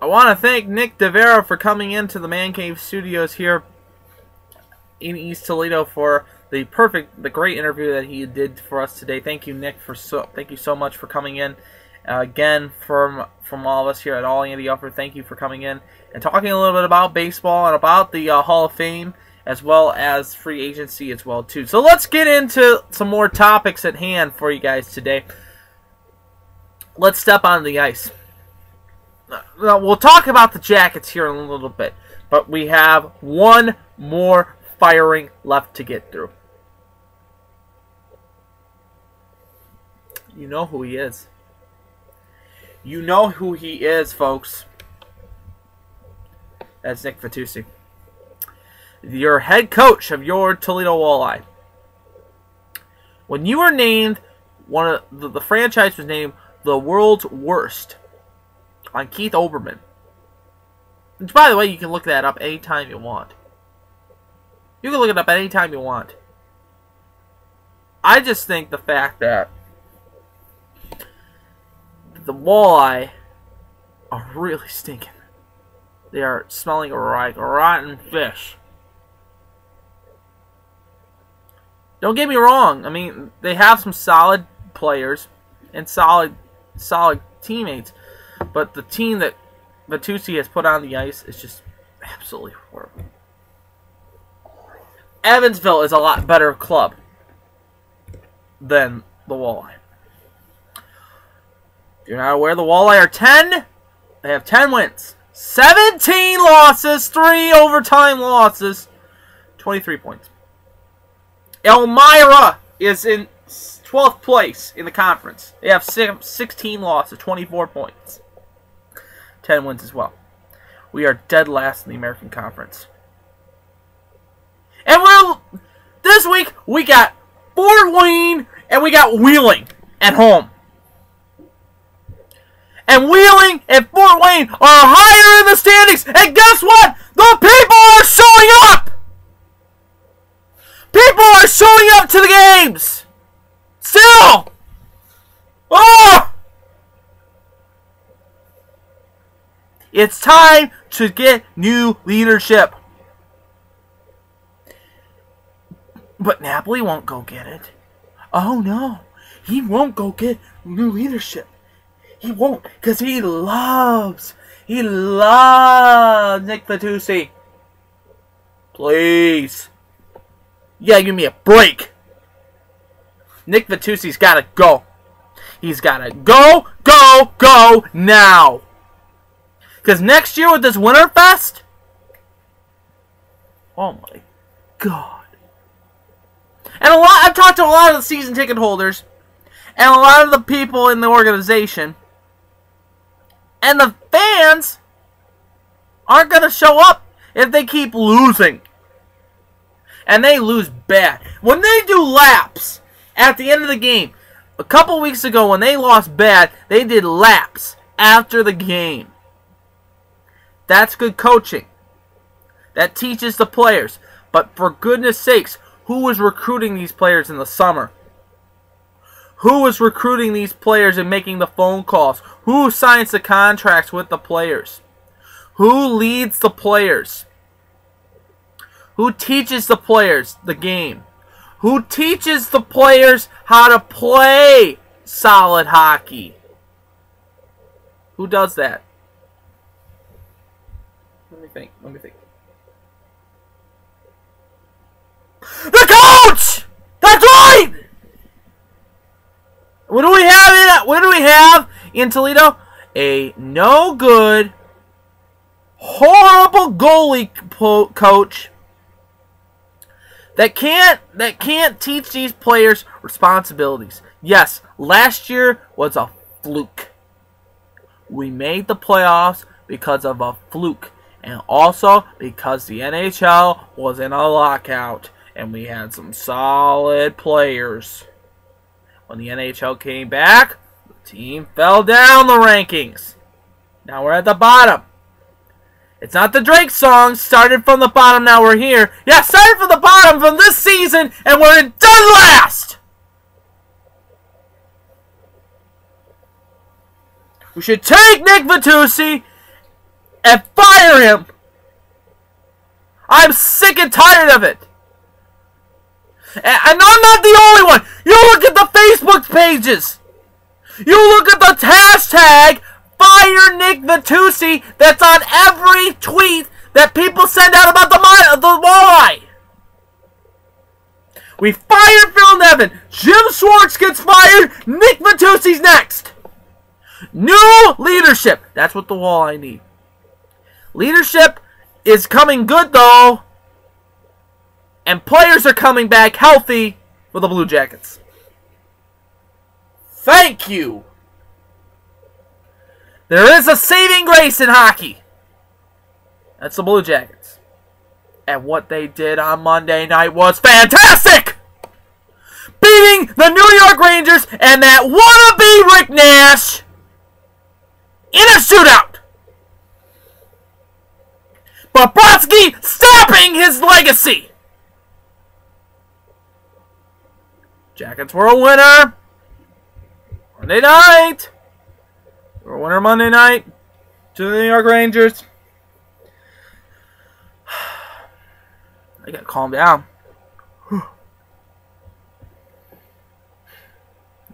I want to thank Nick Devera for coming into the Man Cave Studios here in East Toledo for the great interview that he did for us today. Thank you, Nick, thank you so much for coming in. Again, from all of us here at All Andy Alfred, thank you for coming in and talking a little bit about baseball and about the Hall of Fame, as well as free agency as well too. So let's get into some more topics at hand for you guys today. Let's step on the ice. Now, we'll talk about the Jackets here in a little bit, but we have one more firing left to get through. You know who he is. You know who he is, folks. That's Nick Devera, your head coach of your Toledo Walleye. When you were named, the franchise was named the world's worst on Keith Olbermann. Which, by the way, you can look that up anytime you want. You can look it up anytime you want. I just think the fact that the Walleye are really stinking. They are smelling like rotten fish. Don't get me wrong. I mean, they have some solid players and solid teammates, but the team that Devera has put on the ice is just absolutely horrible. Evansville is a lot better club than the Walleye. If you're not aware, the Walleye are 10. They have 10 wins, 17 losses, 3 overtime losses, 23 points. Elmira is in 12th place in the conference. They have 16 losses, 24 points, 10 wins as well. We are dead last in the American Conference. And this week we got Fort Wayne and we got Wheeling at home. And Wheeling and Fort Wayne are higher in the standings. And guess what? The people are showing up! People are showing up to the games! Still! Oh! It's time to get new leadership. But Napoli won't go get it. Oh no. He won't go get new leadership. He won't, because he loves Nick Devera. Please. Yeah, give me a break. Nick Devera's got to go. He's got to go now. Because next year with this Winterfest, oh my God. And I've talked to a lot of the season ticket holders and a lot of the people in the organization. And the fans aren't going to show up if they keep losing. And they lose bad. When they do laps at the end of the game, a couple weeks ago when they lost bad, they did laps after the game. That's good coaching. That teaches the players. But for goodness sakes, who was recruiting these players in the summer? Who was recruiting these players and making the phone calls? Who signs the contracts with the players? Who leads the players? Who teaches the players the game? Who teaches the players how to play solid hockey? Who does that? Let me think. The coach! That's right! What do we have in Toledo? A no good, horrible goalie coach that can't teach these players responsibilities. Yes, last year was a fluke. We made the playoffs because of a fluke, and also because the NHL was in a lockout and we had some solid players. When the NHL came back, the team fell down the rankings. Now we're at the bottom. It's not the Drake song, started from the bottom, now we're here. Yeah, started from the bottom from this season, and we're in dead last! We should take Nick Devera and fire him. I'm sick and tired of it. And I'm not the only one. You look at the Facebook pages. You look at the hashtag Fire Nick Vitucci that's on every tweet that people send out about the Walleye. We fired Phil Nevin. Jim Schwartz gets fired. Nick Vitucci's next. New leadership. That's what the Walleye need. Leadership is coming good, though. And players are coming back healthy for the Blue Jackets. Thank you. There is a saving grace in hockey. That's the Blue Jackets. And what they did on Monday night was fantastic! Beating the New York Rangers and that wannabe Rick Nash in a shootout. Bobrovsky stopping his legacy. Jackets were a winner. Monday night. They were a winner Monday night to the New York Rangers. I gotta calm down.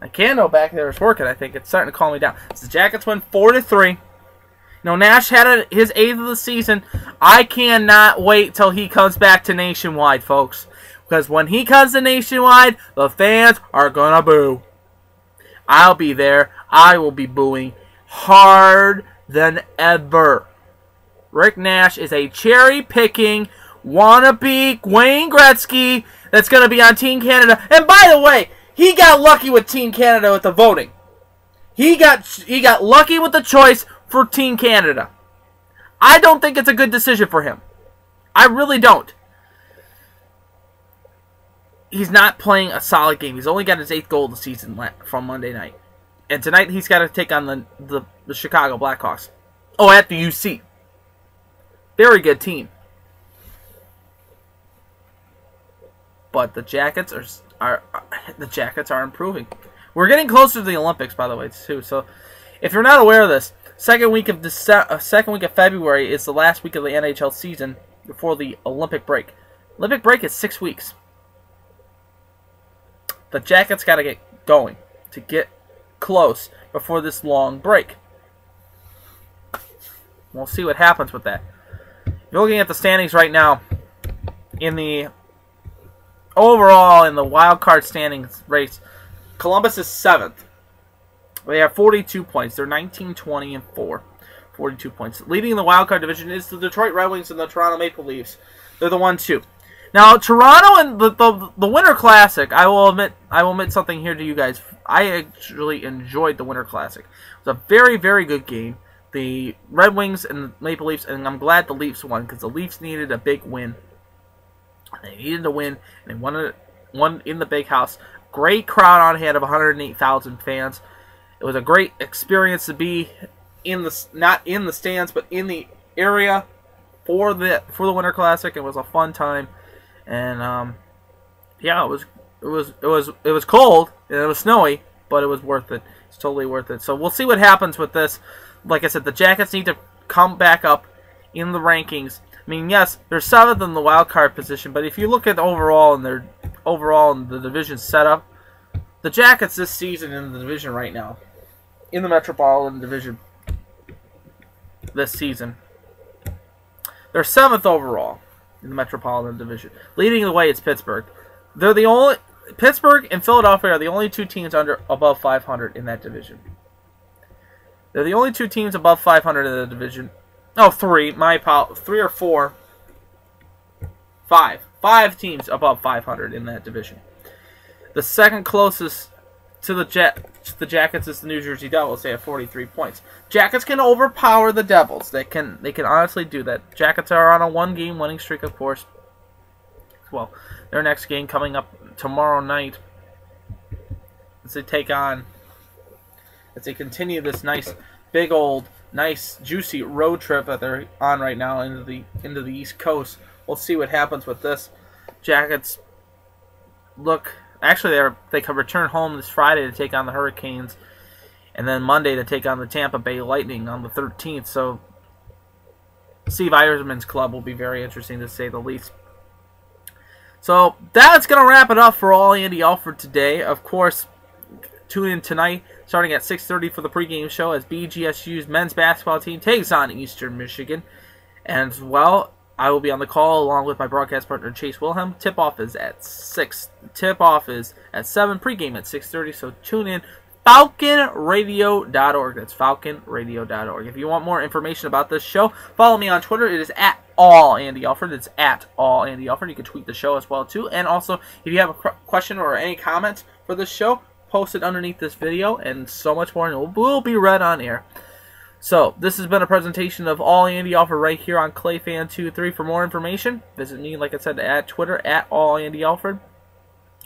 My candle back there is working. I think it's starting to calm me down. So the Jackets win 4-3. You know, Nash had his 8th of the season. I cannot wait till he comes back to Nationwide, folks. Because when he comes to Nationwide, the fans are gonna boo. I'll be there. I will be booing hard than ever. Rick Nash is a cherry-picking wannabe Wayne Gretzky that's going to be on Team Canada. And by the way, he got lucky with Team Canada with the voting. He got lucky with the choice for Team Canada. I don't think it's a good decision for him. I really don't. He's not playing a solid game. He's only got his 8th goal of the season from Monday night. And tonight he's got to take on the Chicago Blackhawks. Oh, at the UC. Very good team. But the Jackets are improving. We're getting closer to the Olympics, by the way, too. So, if you're not aware of this, second week of February is the last week of the NHL season before the Olympic break. Olympic break is 6 weeks. The Jackets got to get going to get close before this long break. We'll see what happens with that. You're looking at the standings right now. In the overall, in the wild card standings race, Columbus is 7th. They have 42 points. They're 19, 20, and 4. 42 points. Leading the wild card division is the Detroit Red Wings and the Toronto Maple Leafs. They're the 1-2. Now, Toronto and the Winter Classic, I will admit something here to you guys. I actually enjoyed the Winter Classic. It was a very, very good game. The Red Wings and the Maple Leafs, and I'm glad the Leafs won because the Leafs needed a big win. They needed to win, and they won in the big house. Great crowd on hand of 108,000 fans. It was a great experience to be not in the stands, but in the area for the Winter Classic. It was a fun time. And yeah, it was cold and it was snowy, but it was worth it. It's totally worth it. So we'll see what happens with this. Like I said, the Jackets need to come back up in the rankings. I mean, yes, they're 7th in the wild card position, but if you look at overall in the division setup, the Jackets this season in the division right now, in the Metropolitan Division this season, they're 7th overall in the Metropolitan Division. Leading the way is Pittsburgh. Pittsburgh and Philadelphia are the only 2 teams above 500 in that division. They're the only 2 teams above 500 in the division. Oh, 3. 3 or 4. 5. 5 teams above 500 in that division. The second closest to the Jackets is the New Jersey Devils. They have 43 points. Jackets can overpower the Devils. They can honestly do that. Jackets are on a 1-game winning streak, of course. Well, their next game coming up tomorrow night as they continue this nice, big old, nice, juicy road trip that they're on right now into the East Coast. We'll see what happens with this. Jackets actually they can return home this Friday to take on the Hurricanes, and then Monday to take on the Tampa Bay Lightning on the 13th. So Steve Eiserman's club will be very interesting to say the least. So that's going to wrap it up for all Andy Alfred today. Of course, tune in tonight starting at 6:30 for the pregame show as BGSU's men's basketball team takes on Eastern Michigan. And as well, I will be on the call along with my broadcast partner Chase Wilhelm. Tip-off is at 6. Tip-off is at 7. Pregame at 6:30. So tune in. FalconRadio.org. That's FalconRadio.org. If you want more information about this show, follow me on Twitter. It is at AllAndyAlfred. It's at AllAndyAlfred. You can tweet the show as well, too. And also, if you have a question or any comments for this show, post it underneath this video and so much more, and it will be read on air. So, this has been a presentation of All Andy Alfred right here on ClayFan23. For more information, visit me, like I said, at Twitter, at AllAndyAlfred,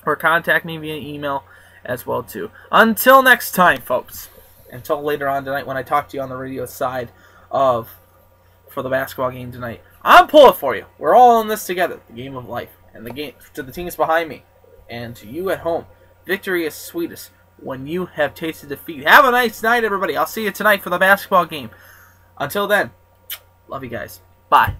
or contact me via email as well, too. Until next time, folks. Until later on tonight when I talk to you on the radio side for the basketball game tonight. I'm pulling for you. We're all in this together. The game of life. And the game to the teams behind me. And to you at home. Victory is sweetest when you have tasted defeat. Have a nice night, everybody. I'll see you tonight for the basketball game. Until then, love you guys. Bye.